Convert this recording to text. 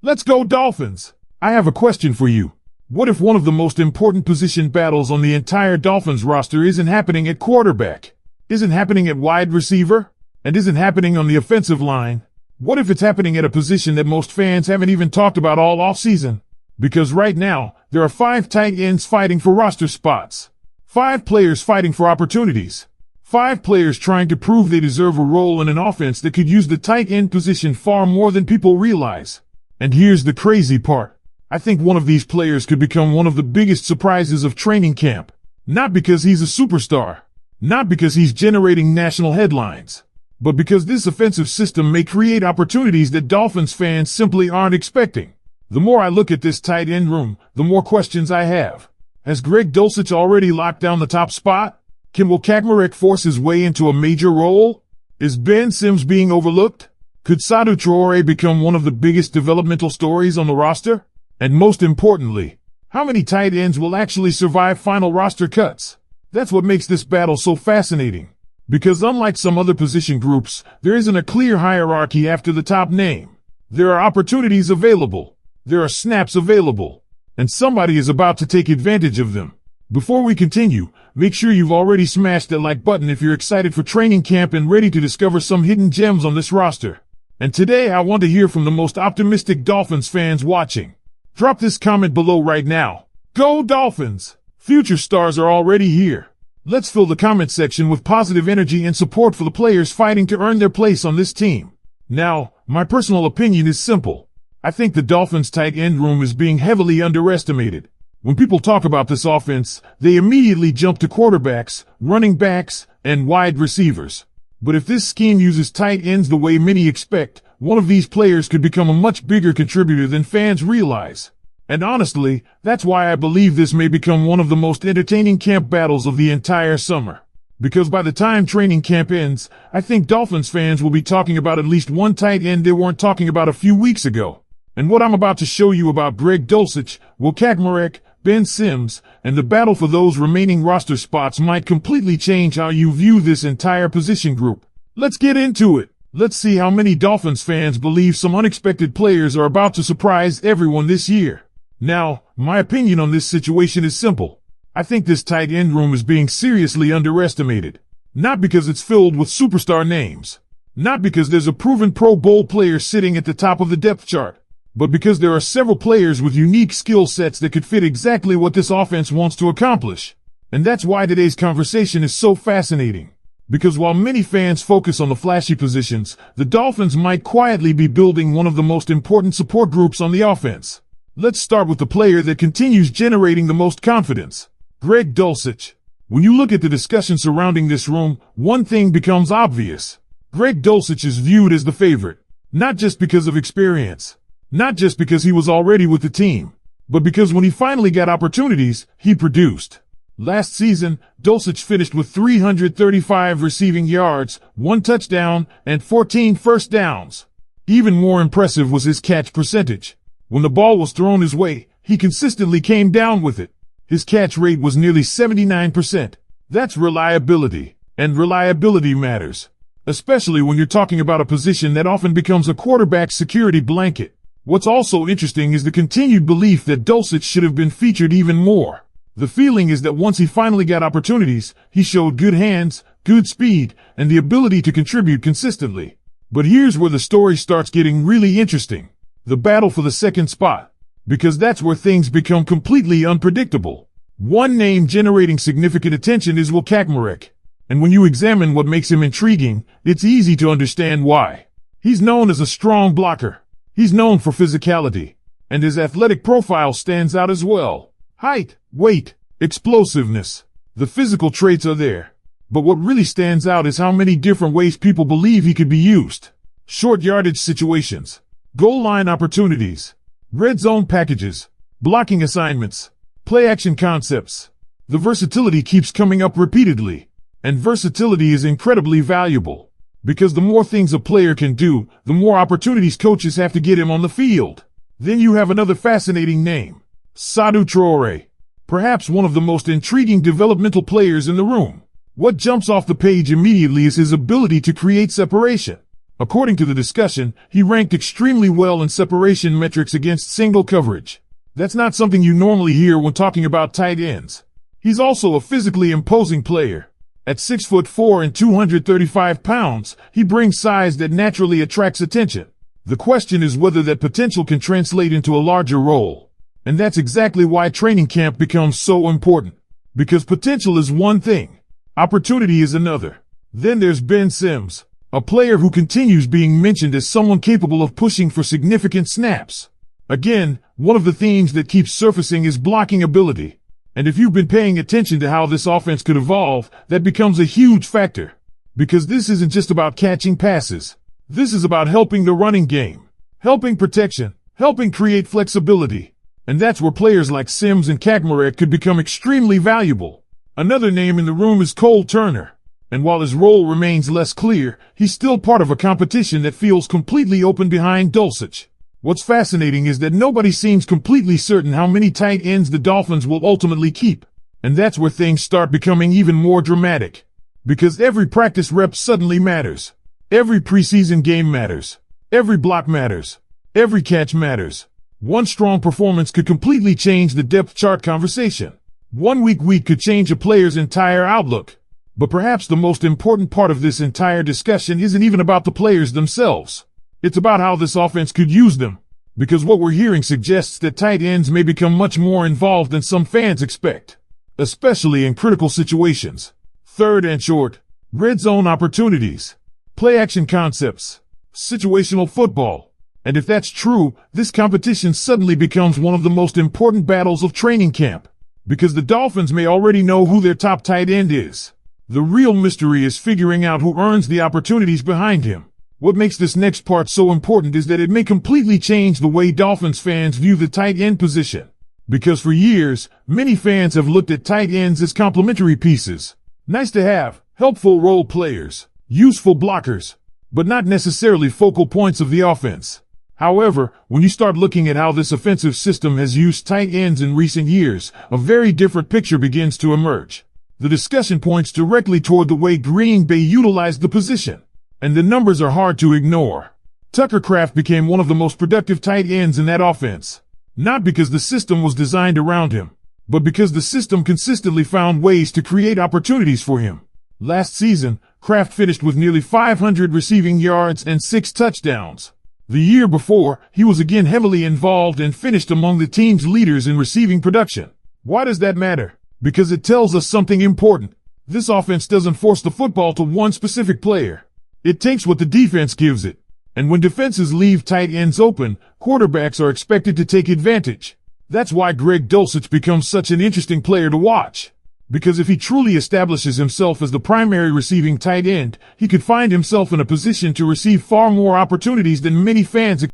Let's go Dolphins! I have a question for you. What if one of the most important position battles on the entire Dolphins roster isn't happening at quarterback, isn't happening at wide receiver, and isn't happening on the offensive line? What if it's happening at a position that most fans haven't even talked about all offseason? Because right now, there are 5 tight ends fighting for roster spots. 5 players fighting for opportunities. 5 players trying to prove they deserve a role in an offense that could use the tight end position far more than people realize. And here's the crazy part. I think one of these players could become one of the biggest surprises of training camp. Not because he's a superstar. Not because he's generating national headlines. But because this offensive system may create opportunities that Dolphins fans simply aren't expecting. The more I look at this tight end room, the more questions I have. Has Greg Dulcich already locked down the top spot? Can Will Kaepernick force his way into a major role? Is Ben Sims being overlooked? Could Sadou Traore become one of the biggest developmental stories on the roster? And most importantly, how many tight ends will actually survive final roster cuts? That's what makes this battle so fascinating. Because unlike some other position groups, there isn't a clear hierarchy after the top name. There are opportunities available. There are snaps available. And somebody is about to take advantage of them. Before we continue, make sure you've already smashed that like button if you're excited for training camp and ready to discover some hidden gems on this roster. And today I want to hear from the most optimistic Dolphins fans watching. Drop this comment below right now. Go Dolphins! Future stars are already here. Let's fill the comment section with positive energy and support for the players fighting to earn their place on this team. Now, my personal opinion is simple. I think the Dolphins' tight end room is being heavily underestimated. When people talk about this offense, they immediately jump to quarterbacks, running backs, and wide receivers. But if this scheme uses tight ends the way many expect, one of these players could become a much bigger contributor than fans realize. And honestly, that's why I believe this may become one of the most entertaining camp battles of the entire summer. Because by the time training camp ends, I think Dolphins fans will be talking about at least one tight end they weren't talking about a few weeks ago. And what I'm about to show you about Greg Dulcich, Will Kaepernick, Ben Sims, and the battle for those remaining roster spots might completely change how you view this entire position group. Let's get into it. Let's see how many Dolphins fans believe some unexpected players are about to surprise everyone this year. Now, my opinion on this situation is simple. I think this tight end room is being seriously underestimated. Not because it's filled with superstar names. Not because there's a proven Pro Bowl player sitting at the top of the depth chart. But because there are several players with unique skill sets that could fit exactly what this offense wants to accomplish. And that's why today's conversation is so fascinating. Because while many fans focus on the flashy positions, the Dolphins might quietly be building one of the most important support groups on the offense. Let's start with the player that continues generating the most confidence. Greg Dulcich. When you look at the discussion surrounding this room, one thing becomes obvious. Greg Dulcich is viewed as the favorite. Not just because of experience. Not just because he was already with the team. But because when he finally got opportunities, he produced. Last season, Dulcich finished with 335 receiving yards, 1 touchdown, and 14 first downs. Even more impressive was his catch percentage. When the ball was thrown his way, he consistently came down with it. His catch rate was nearly 79%. That's reliability. And reliability matters. Especially when you're talking about a position that often becomes a quarterback's security blanket. What's also interesting is the continued belief that Dulcich should have been featured even more. The feeling is that once he finally got opportunities, he showed good hands, good speed, and the ability to contribute consistently. But here's where the story starts getting really interesting. The battle for the second spot. Because that's where things become completely unpredictable. One name generating significant attention is Will Kaepernick. And when you examine what makes him intriguing, it's easy to understand why. He's known as a strong blocker. He's known for physicality. And his athletic profile stands out as well. Height, weight, explosiveness. The physical traits are there. But what really stands out is how many different ways people believe he could be used. Short yardage situations. Goal line opportunities. Red zone packages. Blocking assignments. Play action concepts. The versatility keeps coming up repeatedly. And versatility is incredibly valuable. Because the more things a player can do, the more opportunities coaches have to get him on the field. Then you have another fascinating name. Sadou Traore. Perhaps one of the most intriguing developmental players in the room. What jumps off the page immediately is his ability to create separation. According to the discussion, he ranked extremely well in separation metrics against single coverage. That's not something you normally hear when talking about tight ends. He's also a physically imposing player. At 6'4" and 235 pounds, he brings size that naturally attracts attention. The question is whether that potential can translate into a larger role. And that's exactly why training camp becomes so important. Because potential is one thing. Opportunity is another. Then there's Ben Sims, a player who continues being mentioned as someone capable of pushing for significant snaps. Again, one of the themes that keeps surfacing is blocking ability. And if you've been paying attention to how this offense could evolve, that becomes a huge factor. Because this isn't just about catching passes. This is about helping the running game, helping protection, helping create flexibility. And that's where players like Sims and Kaczmarek could become extremely valuable. Another name in the room is Cole Turner. And while his role remains less clear, he's still part of a competition that feels completely open behind Dulcich. What's fascinating is that nobody seems completely certain how many tight ends the Dolphins will ultimately keep. And that's where things start becoming even more dramatic. Because every practice rep suddenly matters. Every preseason game matters. Every block matters. Every catch matters. One strong performance could completely change the depth chart conversation. One week could change a player's entire outlook. But perhaps the most important part of this entire discussion isn't even about the players themselves. It's about how this offense could use them. Because what we're hearing suggests that tight ends may become much more involved than some fans expect. Especially in critical situations. Third and short. Red zone opportunities. Play action concepts. Situational football. And if that's true, this competition suddenly becomes one of the most important battles of training camp. Because the Dolphins may already know who their top tight end is. The real mystery is figuring out who earns the opportunities behind him. What makes this next part so important is that it may completely change the way Dolphins fans view the tight end position. Because for years, many fans have looked at tight ends as complementary pieces. Nice to have, helpful role players, useful blockers, but not necessarily focal points of the offense. However, when you start looking at how this offensive system has used tight ends in recent years, a very different picture begins to emerge. The discussion points directly toward the way Green Bay utilized the position. And the numbers are hard to ignore. Tucker Kraft became one of the most productive tight ends in that offense. Not because the system was designed around him, but because the system consistently found ways to create opportunities for him. Last season, Kraft finished with nearly 500 receiving yards and 6 touchdowns. The year before, he was again heavily involved and finished among the team's leaders in receiving production. Why does that matter? Because it tells us something important. This offense doesn't force the football to one specific player. It takes what the defense gives it. And when defenses leave tight ends open, quarterbacks are expected to take advantage. That's why Greg Dulcich becomes such an interesting player to watch. Because if he truly establishes himself as the primary receiving tight end, he could find himself in a position to receive far more opportunities than many fans expect.